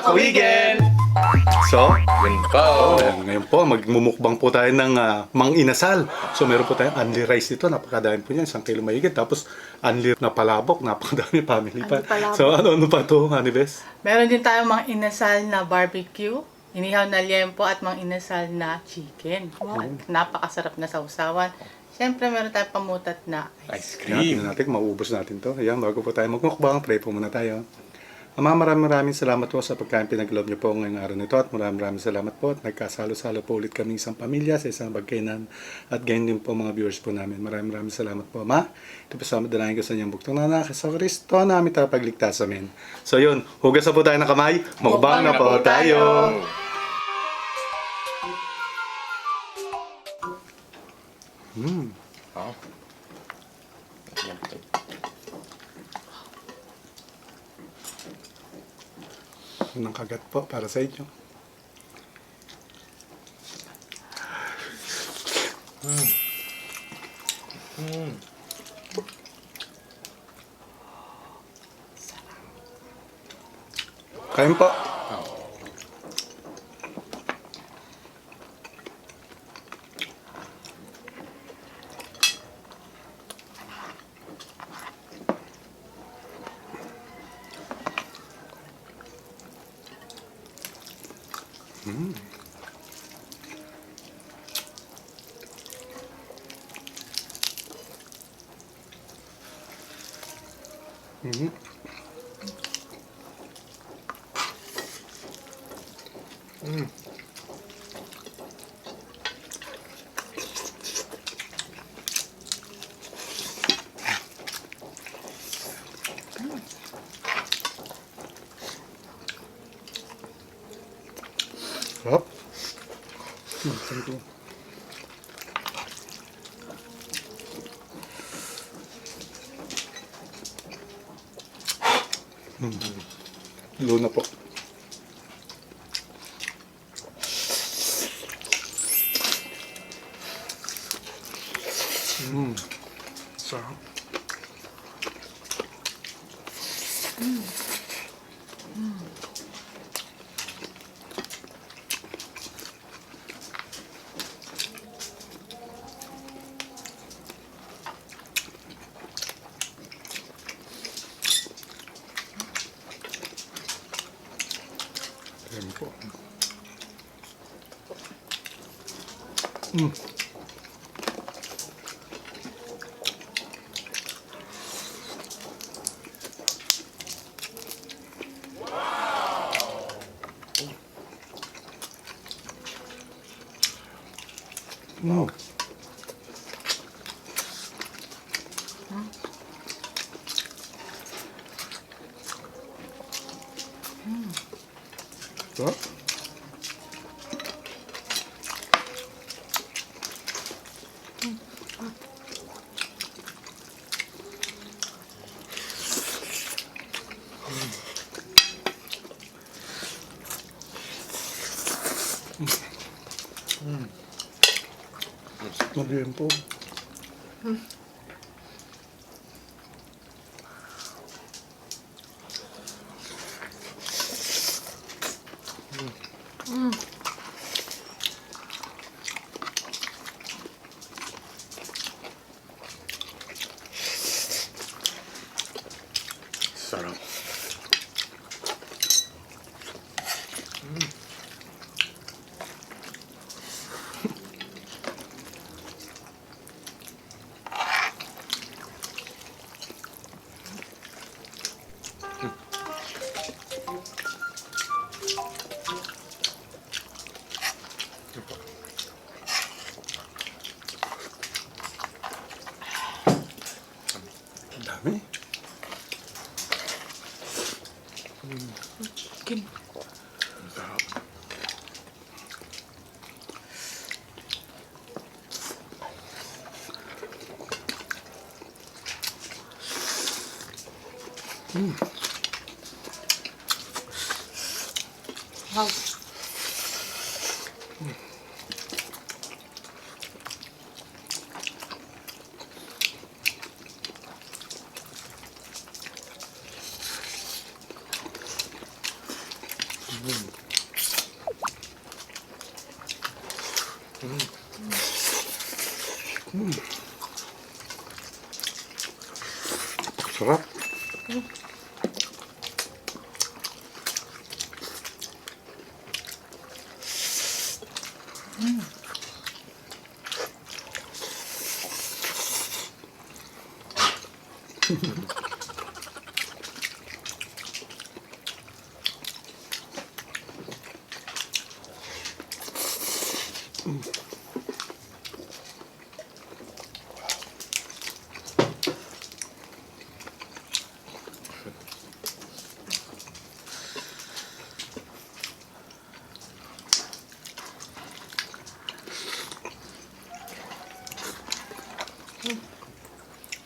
Kawigen! So, Yun po. ngayon po, magmumukbang po tayo ng mang inasal. So, meron po tayong only rice dito. Napakadami po niyan. 1 kilo mahigit. Tapos, only na palabok. Napakadami family pa. Only palabok. So, ano pa to, Honey Bes? Meron din tayong mga inasal na barbecue, inihaw na liempo at mga inasal na chicken. At napakasarap na sausawan. Siyempre, meron tayong pamutat na Ice Tingnan cream. natin, mauubos natin to. Ayan, bago po tayo magmukbang, pray po muna tayo. Ama, maraming salamat po sa pagkain pinaglob niyo po ngayong araw nito at maraming salamat po at nagkasalo-salo po ulit kami isang pamilya sa isang bagkainan at ganyan din po mga viewers po namin. Maraming salamat po, Ma. Ito po sa madalayan ko sa inyong buktong na sa Kristo namin tapagligtas amin. So yun, hugas na po tayo ng kamay, mukbang na po tayo. Oh. Ng kagat po para sa inyo. Kain po. Sarap. Sarap po. Luna po. Sarap. Ayan po. Wow. Sarap. Madiyan po. Sarap. Ang dami. chicken. Ang sarap. Wow. Sarap.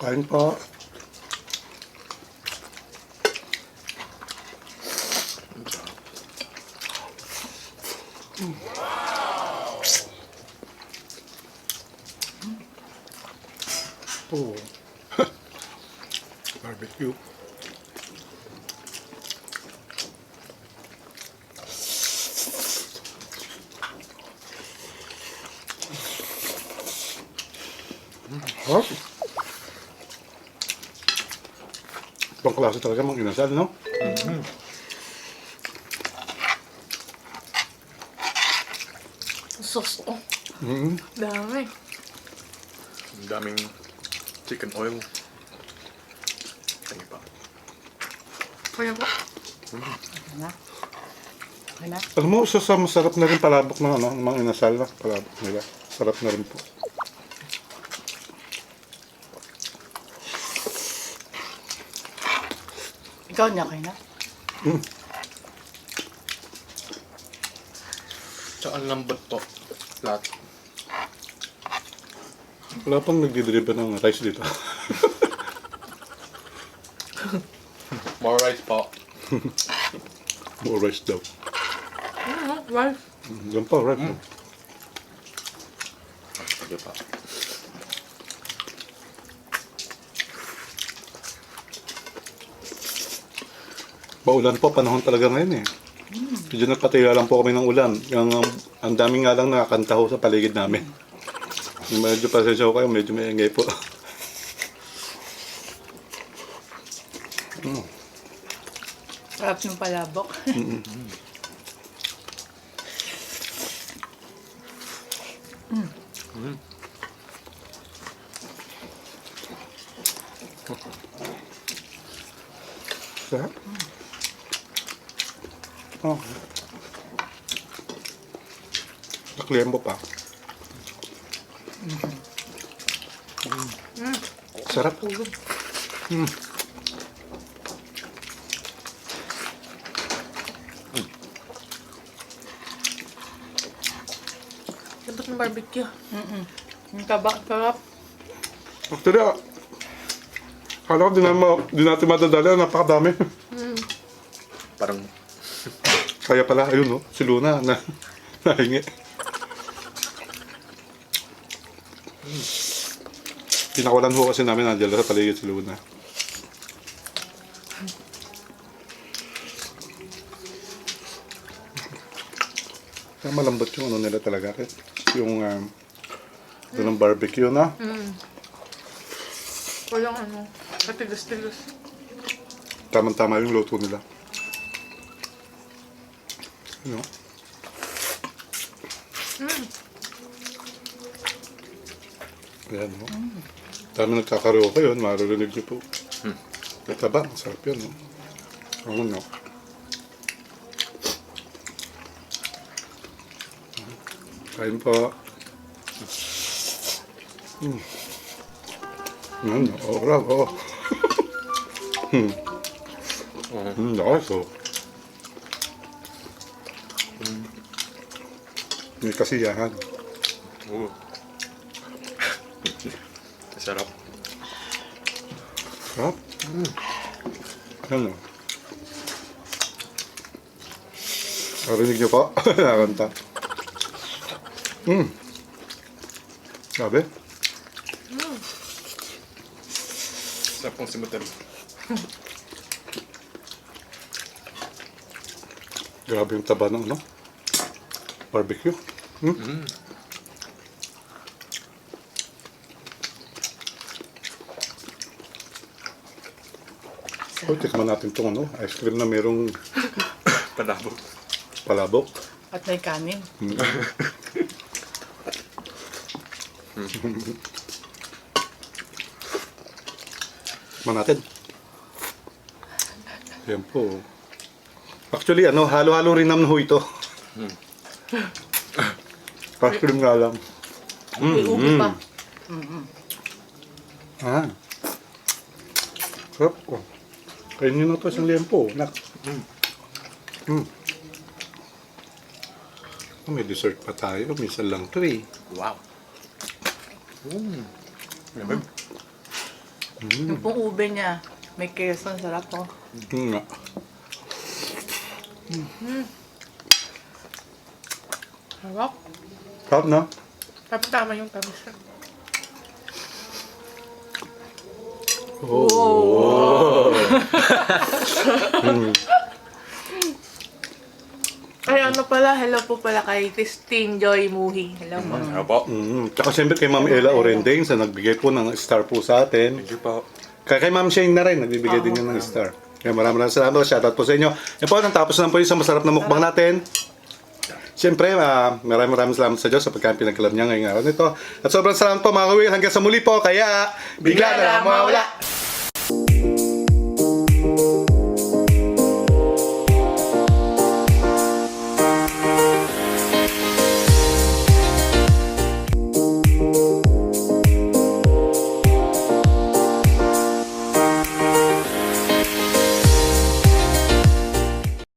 Kain po. Oh. Barbecue. Hot. Ibang klase talaga mang inasal, no? Sauce. Oh, Mm-hmm. dami. Ang daming chicken oil. Kaya pa. Kaya po. Okay na. Okay na. Alam mo, masarap na rin palabok ng ano, ng mga inasal na palabok nila. Sarap na rin po. Ikaw niya, okay na? Tsaka ang lambot po. Lahat. Wala pang nagdideliver ng rice dito. More rice po. More rice daw. Rice. Yan pa, rice. Sige pa. Paulan po, panahon talaga ngayon eh. Medyo nagpatira lang po kami ng ulan. Ang daming nga lang nakakanta ho sa paligid namin. Medyo pasensya ko kayo, medyo may ingay po. Sarap ng palabok. Sarap. Oh. Nakliyembo pa. Sarap. Sarap ng barbecue. Yung taba, sarap. Actually, akala ko di natin madadali. Napakadami. Parang Kaya pala, ayun no, si Luna na nahingi. Pinakawalan ho kasi namin nandiyan sa paligid si Luna. Kaya malambot yung ano nila talaga. Yung doon ng barbecue na. Walang ano, katigas-tigas. Tamang-tama yung luto nila. You know? Ayan, no? Dami nagkakaroon kayo, maririnig niyo po. Mataba, masarap yun, no? Ano, no? Kain po. Ano, orag, oh. Nice, oh. May kasiyahan. Oo. Sarap. Sarap. Ano? Narinig niyo po? Nakakanta. Sabi? Sarap pong simutin. Grabe yung taba ng ano? Barbecue. Oh, tikman natin itong ano, ice cream na merong Palabok. palabok. At may kanin. Tikman natin. Yan po. Actually, ano, halo-halo rin naman ho ito. Ice cream nga lang. May ubi pa. Ah. Sarap ko. Kainin nyo na ito isang liempo. Nak. Oh, may dessert pa tayo. Minsan lang ito eh. Wow. Lamig. Yung pong ube niya, may keso. Ang sarap po. Nga. Sarap. Sarap na. Tapos tama yung tamis. Ay, ano pala, hello po pala kay Christine Joy Muhi. Hello po. Ano po? Tsaka siyempre kay Ma'am Ella Orendeng sa nagbigay po ng star po sa atin. Thank you po. Kaya kay Ma'am Shane na rin, nagbibigay din yun ng star. Kaya maraming salamat. Shoutout po sa inyo. Yan po, natapos lang po yung isang masarap na mukbang natin. Siyempre, maraming salamat sa Diyos sa pagkain pinagkalab niya ngayong araw nito. At sobrang salamat po mga kawil. Hanggang sa muli po, kaya bigla na lang mawala.